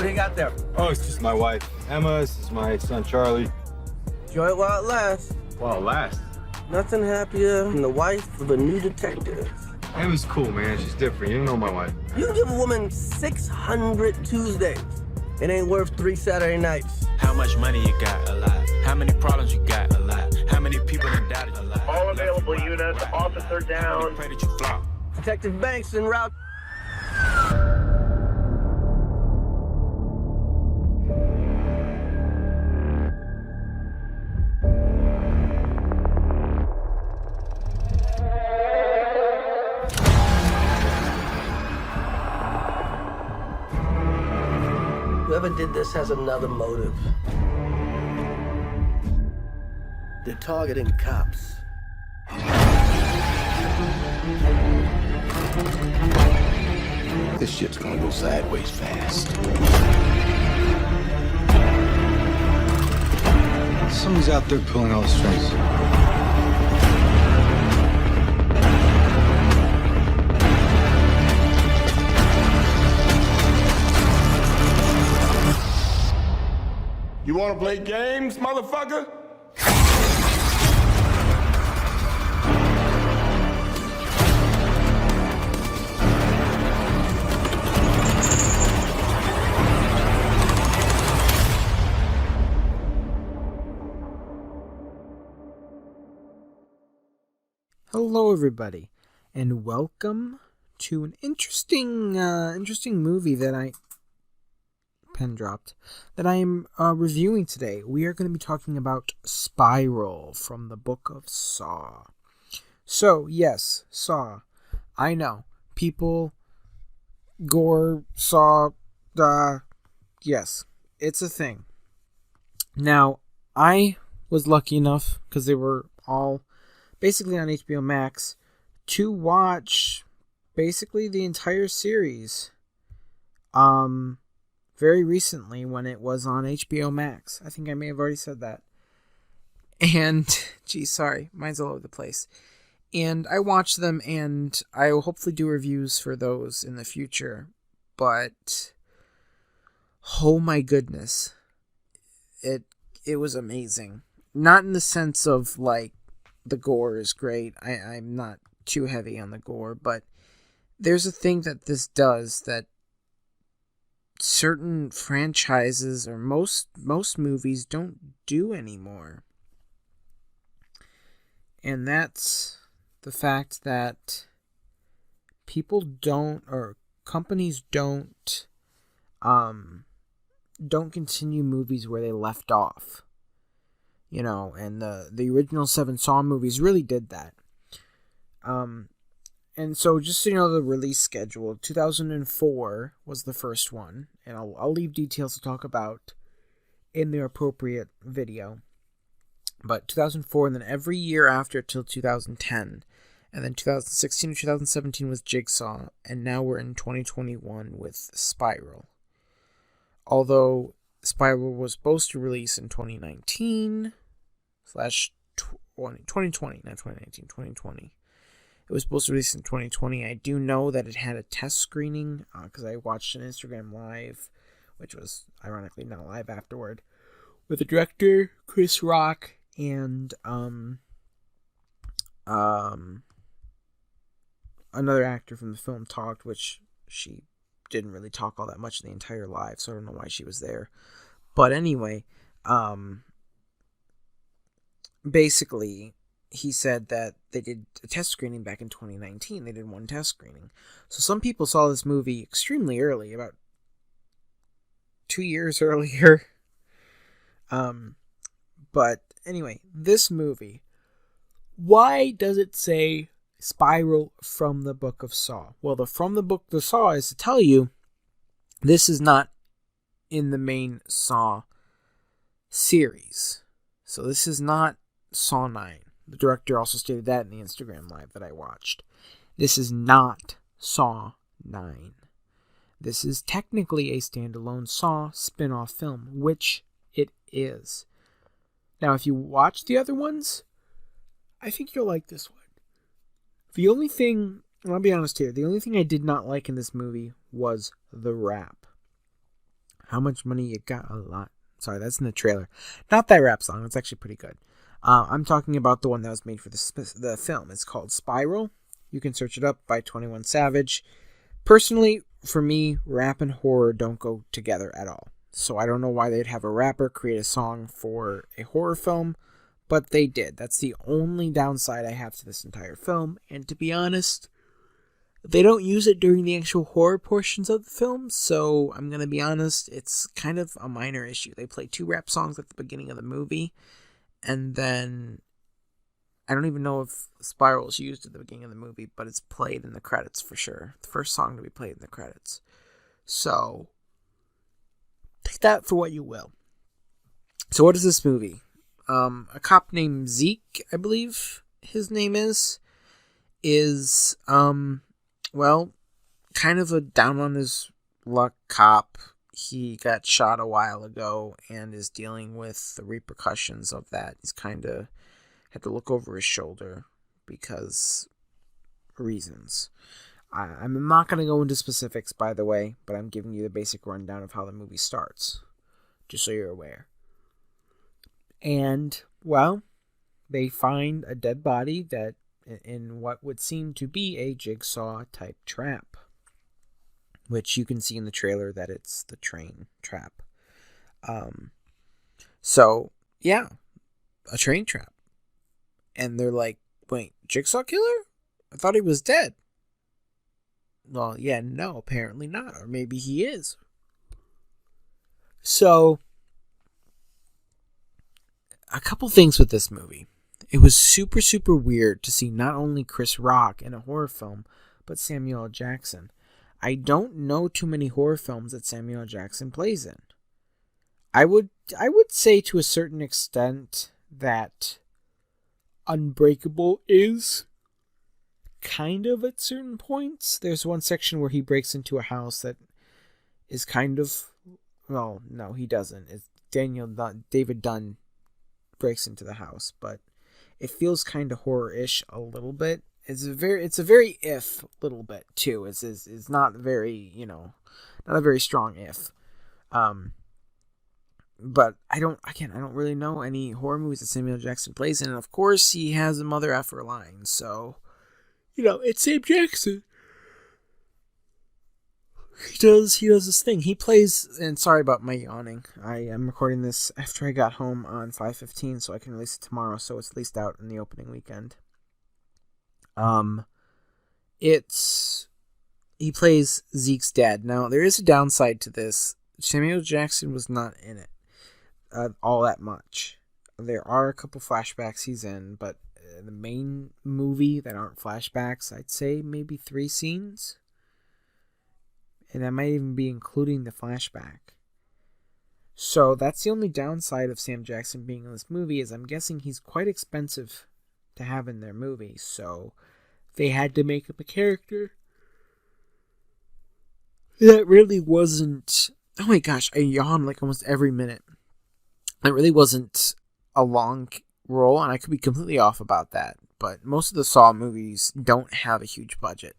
do you got there? Oh, it's just my wife, Emma. This is my son, Charlie. Enjoy it while it lasts. While it lasts. Nothing happier than the wife of a new detective. Emma's cool, man. She's different. You don't know my wife. You give a woman 600 Tuesdays. It ain't worth 3 Saturday nights. How much money you got? A lot. How many problems you got? A lot. How many people that doubted? A lot. All available units, officer down. Pray that you flop. Detective Banks en route. Whoever did this has another motive. They're targeting cops. This shit's gonna go sideways fast. Someone's out there pulling all the strings. You wanna play games, motherfucker? Hello, everybody, and welcome to an interesting movie that I am reviewing today. We are going to be talking about Spiral from the Book of Saw. So, yes, Saw. I know. People, gore, Saw, yes, it's a thing. Now, I was lucky enough, because they were all basically on HBO Max, to watch basically the entire series very recently when it was on HBO Max. I think I may have already said that. And, geez, sorry, mine's all over the place. And I watched them, and I will hopefully do reviews for those in the future. But, oh my goodness, it was amazing. Not in the sense of, like, the gore is great. I'm not too heavy on the gore, but there's a thing that this does that certain franchises or most movies don't do anymore. And that's the fact that people don't, or companies don't continue movies where they left off. You know, and the original 7 Saw movies really did that. And so, just so you know, the release schedule, 2004 was the first one, and I'll leave details to talk about in the appropriate video. But 2004, and then every year after till 2010, and then 2016 to 2017 was Jigsaw, and now we're in 2021 with Spiral. Although Spiral was supposed to release in 2019 / 2020, not 2019, 2020. It was supposed to release in 2020. I do know that it had a test screening because I watched an Instagram Live, which was ironically not live afterward, with the director Chris Rock and another actor from the film talked, which she didn't really talk all that much in the entire live, so I don't know why she was there. But anyway, basically, he said that they did a test screening back in 2019. They did one test screening. So some people saw this movie extremely early, about 2 years earlier. But anyway, this movie, why does it say Spiral from the Book of Saw? Well, the from the Book of Saw is to tell you this is not in the main Saw series. So this is not Saw 9. The director also stated that in the Instagram Live that I watched. This is not Saw 9. This is technically a standalone Saw spin-off film, which it is. Now, if you watch the other ones, I think you'll like this one. The only thing, I'll be honest here, the only thing I did not like in this movie was the rap. How much money you got? A lot. Sorry, that's in the trailer. Not that rap song. It's actually pretty good. I'm talking about the one that was made for the film. It's called Spiral. You can search it up by 21 Savage. Personally, for me, rap and horror don't go together at all. So I don't know why they'd have a rapper create a song for a horror film, but they did. That's the only downside I have to this entire film. And to be honest, they don't use it during the actual horror portions of the film, so I'm going to be honest, it's kind of a minor issue. They play 2 rap songs at the beginning of the movie, and then I don't even know if Spiral is used at the beginning of the movie, but it's played in the credits for sure. The first song to be played in the credits. So, take that for what you will. So what is this movie? A cop named Zeke, I believe his name is well, kind of a down on his luck cop. He got shot a while ago and is dealing with the repercussions of that. He's kind of had to look over his shoulder because reasons. I'm not going to go into specifics, by the way, but I'm giving you the basic rundown of how the movie starts, just so you're aware. And, well, they find a dead body that in what would seem to be a jigsaw-type trap, which you can see in the trailer that it's the train trap. So, yeah, a train trap. And they're like, wait, Jigsaw Killer? I thought he was dead. Well, yeah, no, apparently not. Or maybe he is. So, a couple things with this movie. It was super, super weird to see not only Chris Rock in a horror film, but Samuel L. Jackson. I don't know too many horror films that Samuel L. Jackson plays in. I would say to a certain extent that Unbreakable is kind of at certain points. There's one section where he breaks into a house that is kind of, well, no, he doesn't. It's David Dunn breaks into the house, but it feels kind of horror-ish a little bit. It's a very if little bit too. It's not very, not a very strong if. But I don't really know any horror movies that Samuel Jackson plays in. And of course, he has a mother effer line. So, it's Sam Jackson. He does this thing. He plays, and sorry about my yawning. I am recording this after I got home on 5/15, so I can release it tomorrow. So it's at least out in the opening weekend. He plays Zeke's dad. Now, there is a downside to this. Samuel Jackson was not in it all that much. There are a couple flashbacks he's in, but the main movie that aren't flashbacks, I'd say maybe 3 scenes. And that might even be including the flashback. So that's the only downside of Sam Jackson being in this movie, is I'm guessing he's quite expensive to have in their movie. So they had to make him a character that really wasn't... Oh my gosh, I yawn like almost every minute. It really wasn't a long role, and I could be completely off about that. But most of the Saw movies don't have a huge budget.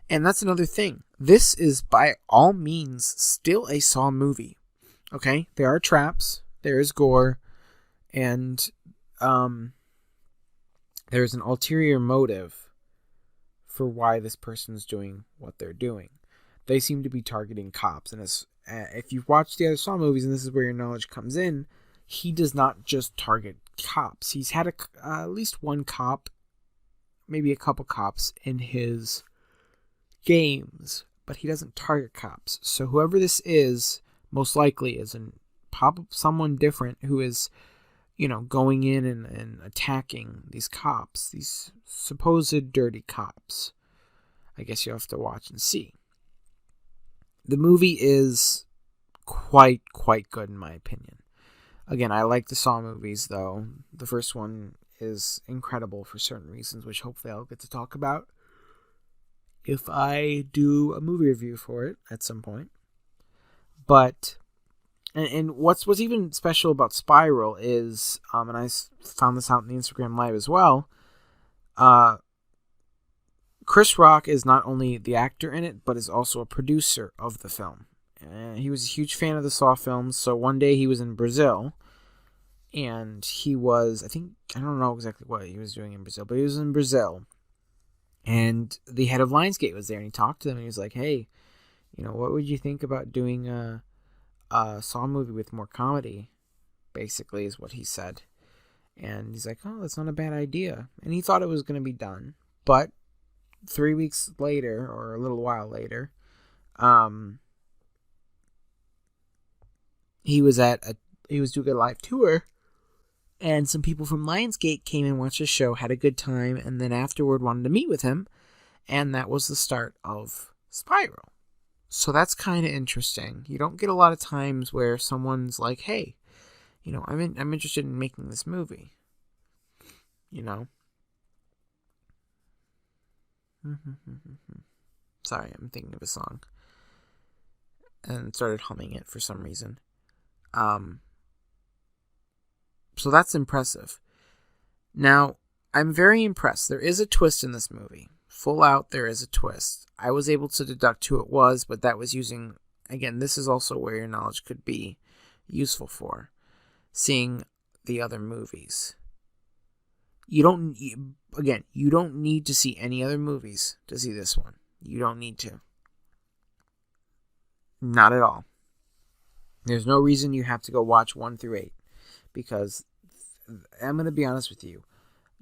And that's another thing. This is by all means still a Saw movie. Okay? There are traps, there is gore, and there's an ulterior motive for why this person's doing what they're doing. They seem to be targeting cops, and if you've watched the other Saw movies, and this is where your knowledge comes in, he does not just target cops. He's had at least one cop, maybe a couple cops in his games, but he doesn't target cops. So whoever this is, most likely is someone different who is, going in and attacking these cops, these supposed dirty cops. I guess you have to watch and see. The movie is quite good in my opinion. Again, I like the Saw movies though. The first one is incredible for certain reasons, which hopefully I'll get to talk about if I do a movie review for it at some point. But, and what's even special about Spiral is, and I found this out in the Instagram Live as well, Chris Rock is not only the actor in it, but is also a producer of the film. He was a huge fan of the Saw films, so one day he was in Brazil, and he was, I don't know exactly what he was doing in Brazil, but he was in Brazil, and the head of Lionsgate was there, and he talked to them, and he was like, hey, what would you think about doing a Saw movie with more comedy, basically, is what he said. And he's like, oh, that's not a bad idea. And he thought it was going to be done. But 3 weeks later, or a little while later, he was doing a live tour, and some people from Lionsgate came and watched his show, had a good time, and then afterward wanted to meet with him, and that was the start of Spiral. So that's kind of interesting. You don't get a lot of times where someone's like, hey, I'm interested in making this movie. Sorry, I'm thinking of a song. And started humming it for some reason. So that's impressive. Now, I'm very impressed. There is a twist in this movie. Full out, there is a twist. I was able to deduct who it was, but that was using... Again, this is also where your knowledge could be useful for. Seeing the other movies. You don't need to see any other movies to see this one. You don't need to. Not at all. There's no reason you have to go watch 1 through 8. Because, I'm going to be honest with you,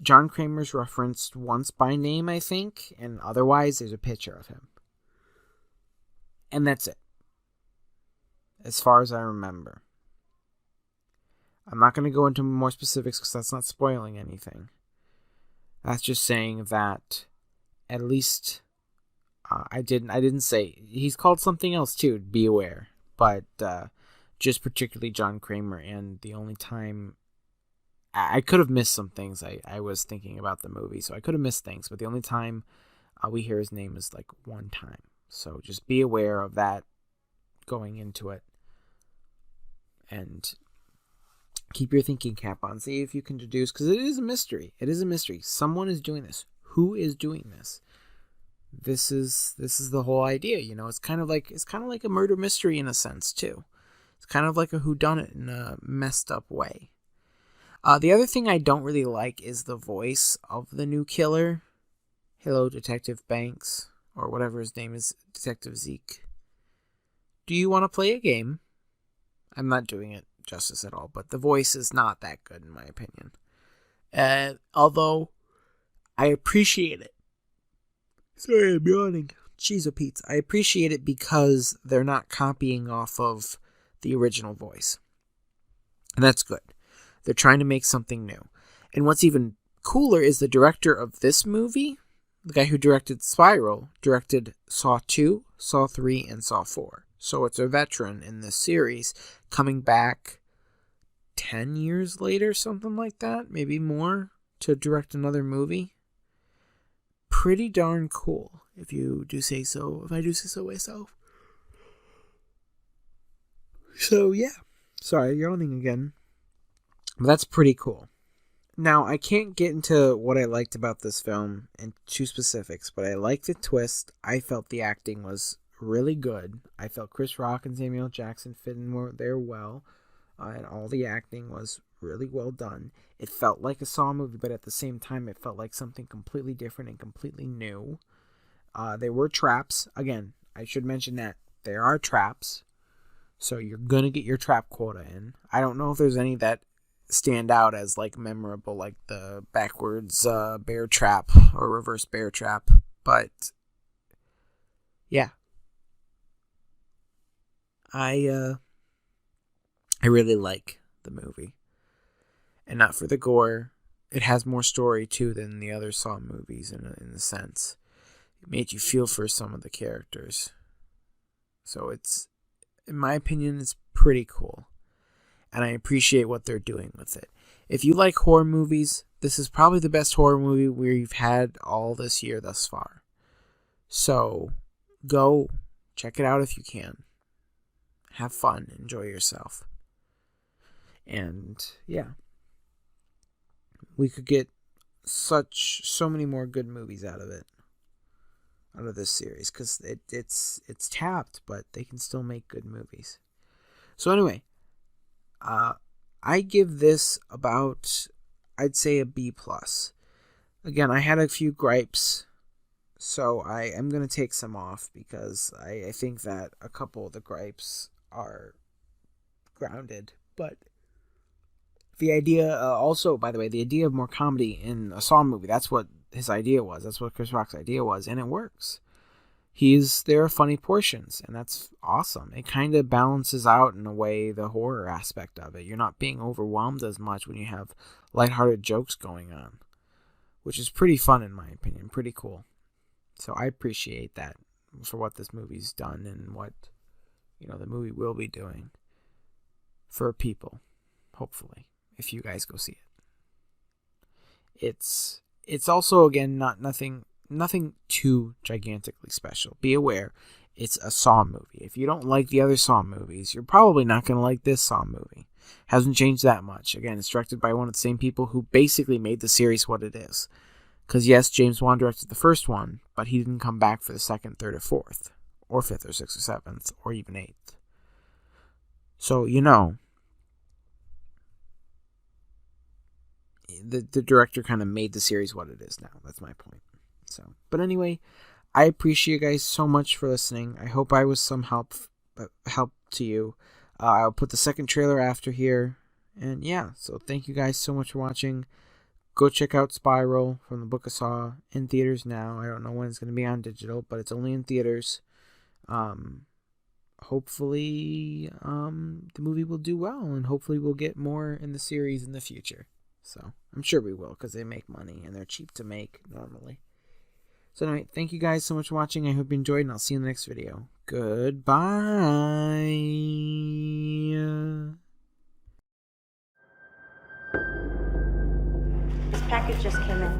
John Kramer's referenced once by name, I think, and otherwise there's a picture of him. And that's it. As far as I remember. I'm not going to go into more specifics because that's not spoiling anything. That's just saying that at least I didn't say he's called something else too, be aware. But just particularly John Kramer, and the only time I could have missed some things. I was thinking about the movie, so I could have missed things, but the only time we hear his name is like one time. So just be aware of that going into it. And keep your thinking cap on. See if you can deduce, because it is a mystery. It is a mystery. Someone is doing this. Who is doing this? This is the whole idea. It's kind of like a murder mystery in a sense too. It's kind of like a whodunit in a messed up way. The other thing I don't really like is the voice of the new killer. Hello, Detective Banks, or whatever his name is, Detective Zeke. Do you want to play a game? I'm not doing it justice at all, but the voice is not that good in my opinion. Although I appreciate it. Sorry, I'm yawning. Cheese or pizza. I appreciate it because they're not copying off of the original voice. And that's good. They're trying to make something new. And what's even cooler is the director of this movie, the guy who directed Spiral, directed Saw 2, Saw 3, and Saw 4. So it's a veteran in this series coming back 10 years later, something like that, maybe more, to direct another movie. Pretty darn cool, if you do say so, if I do say so myself. So yeah, sorry, yawning again. But that's pretty cool. Now, I can't get into what I liked about this film in too specifics, but I liked the twist. I felt the acting was really good. I felt Chris Rock and Samuel L. Jackson fit in there well, and all the acting was really well done. It felt like a Saw movie, but at the same time, it felt like something completely different and completely new. There were traps. Again, I should mention that there are traps, so you're gonna get your trap quota in. I don't know if there's any that stand out as like memorable, like the backwards bear trap or reverse bear trap, but yeah, I really like the movie, and not for the gore. It has more story too than the other Saw movies in a sense. It made you feel for some of the characters, so it's, in my opinion, it's pretty cool. And I appreciate what they're doing with it. If you like horror movies, this is probably the best horror movie we've had all this year thus far. So, go check it out if you can. Have fun. Enjoy yourself. And, yeah. We could get so many more good movies out of it. out of this series because it's tapped, but they can still make good movies. So anyway, I give this about, I'd say, a B+. Again, I had a few gripes, so I am going to take some off because I think that a couple of the gripes are grounded. But the idea, also, by the way, the idea of more comedy in a Saw movie, that's what his idea was. That's what Chris Rock's idea was, and it works. There are funny portions, and that's awesome. It kind of balances out, in a way, the horror aspect of it. You're not being overwhelmed as much when you have lighthearted jokes going on, which is pretty fun, in my opinion. Pretty cool. So I appreciate that for what this movie's done and what, the movie will be doing for people, hopefully, if you guys go see it. It's also, again, nothing too gigantically special. Be aware, it's a Saw movie. If you don't like the other Saw movies, you're probably not going to like this Saw movie. Hasn't changed that much. Again, it's directed by one of the same people who basically made the series what it is. Because yes, James Wan directed the first one, but he didn't come back for the second, third, or fourth, or fifth, or sixth, or seventh, or even eighth. So, the director kind of made the series what it is now. That's my point. So, but anyway, I appreciate you guys so much for listening. I hope I was some help to you. I'll put the second trailer after here. And yeah, so thank you guys so much for watching. Go check out Spiral from the Book of Saw in theaters now. I don't know when it's going to be on digital, but it's only in theaters. Hopefully, the movie will do well, and hopefully we'll get more in the series in the future. So, I'm sure we will, because they make money, and they're cheap to make normally. So anyway, thank you guys so much for watching. I hope you enjoyed, and I'll see you in the next video. Goodbye. This package just came in.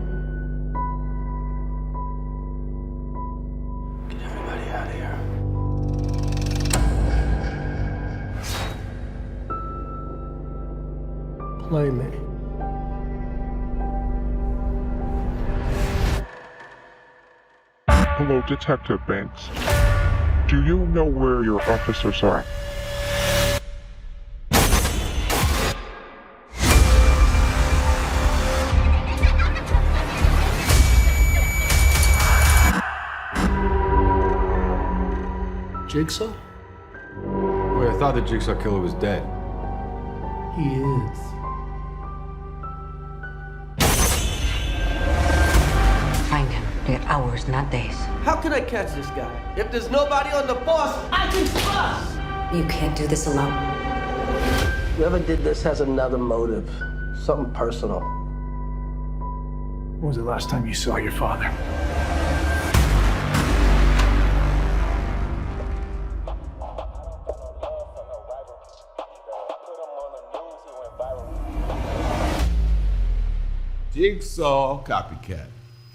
Get everybody out of here. Play me. Hello, Detective Banks. Do you know where your officers are? Jigsaw? Wait, I thought the Jigsaw Killer was dead. He is. Find him. We got hours, not days. How can I catch this guy? If there's nobody on the force, I can trust! You can't do this alone. Whoever did this has another motive. Something personal. When was the last time you saw your father? Jigsaw copycat.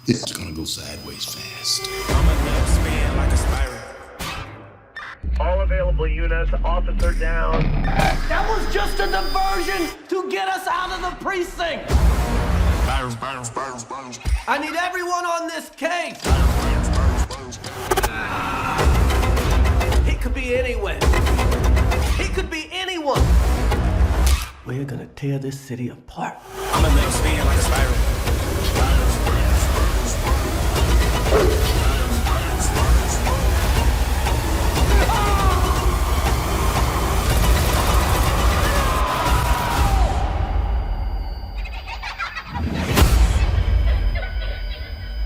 This is gonna go sideways fast. I'm a left spin like a spiral. All available units, officer down. That was just a diversion to get us out of the precinct! I need everyone on this case! He could be anywhere. He could be anyone. We're gonna tear this city apart. I'm a left spin like a spiral.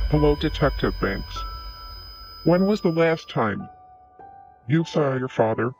Hello, Detective Banks. When was the last time you saw your father?